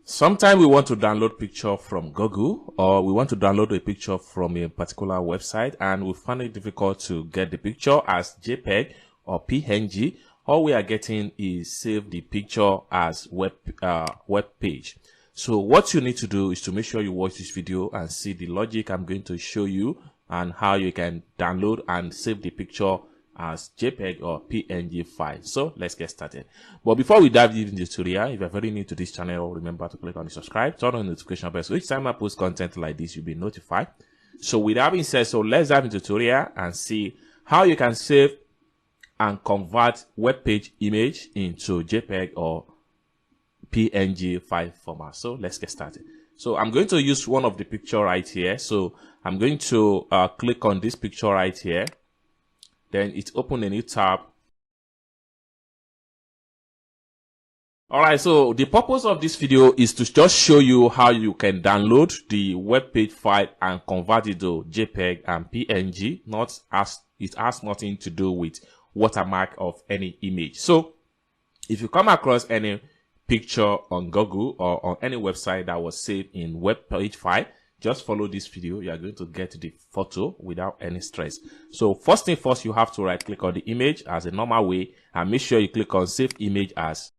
Sometimes we want to download picture from Google, or we want to download a picture from a particular website and we find it difficult to get the picture as JPG or PNG. All we are getting is save the picture as web page. So what you need to do is to make sure you watch this video and see the logic I'm going to show you and how you can download and save the picture as JPG or PNG file. So let's get started. But before we dive into the tutorial, if you're very new to this channel, remember to click on the subscribe, turn on the notification bell so each time I post content like this, you'll be notified. So with that being said, so let's dive into the tutorial and see how you can save and convert web page image into JPG or PNG file format. So let's get started. So I'm going to use one of the picture right here. So I'm going to click on this picture right here. Then it open a new tab. Alright, so the purpose of this video is to just show you how you can download the web page file and convert it to JPG and PNG. It has nothing to do with watermark of any image. So if you come across any picture on Google or on any website that was saved in web page file, just follow this video. You are going to get the photo without any stress. So first thing first, you have to right click on the image as a normal way and make sure you click on save image as.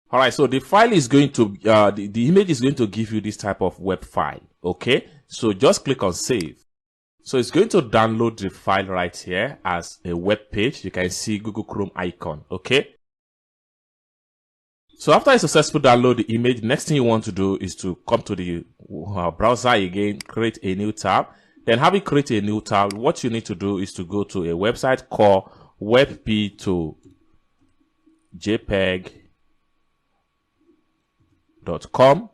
All right, so the file is going to the image is going to give you this type of web file. Okay, so just click on save. So it's going to download the file right here as a web page. You can see Google Chrome icon. Okay, so after a successful download the image, next thing you want to do is to come to the browser again, create a new tab. Then having created a new tab, what you need to do is to go to a website called WebP to JPG.com.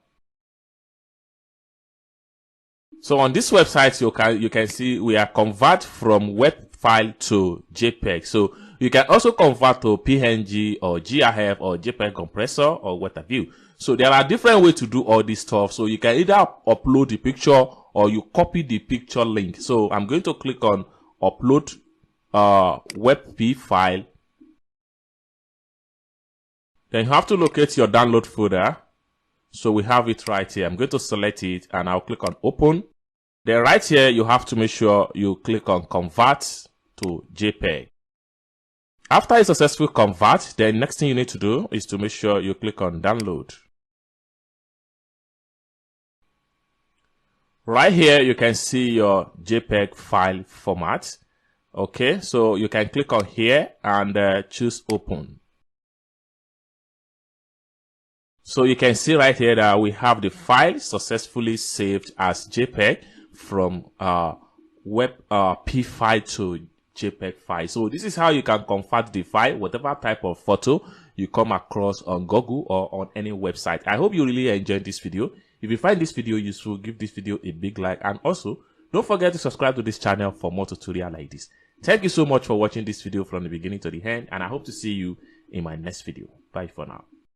So on this website, you can see we are convert from web file to JPG. So you can also convert to PNG or GIF or JPG compressor or what have you. So there are different ways to do all this stuff. So you can either upload the picture or you copy the picture link. So I'm going to click on upload WebP file. Then you have to locate your download folder. So we have it right here. I'm going to select it and I'll click on open. Then right here, you have to make sure you click on convert to JPG. After a successful convert, the next thing you need to do is to make sure you click on download. Right here, you can see your JPG file format. Okay, so you can click on here and choose open. So you can see right here that we have the file successfully saved as JPG from WebP file to JPG file. So this is how you can convert the file, whatever type of photo you come across on Google or on any website. I hope you really enjoyed this video. If you find this video useful, give this video a big like, and also don't forget to subscribe to this channel for more tutorials like this. Thank you so much for watching this video from the beginning to the end, and I hope to see you in my next video. Bye for now.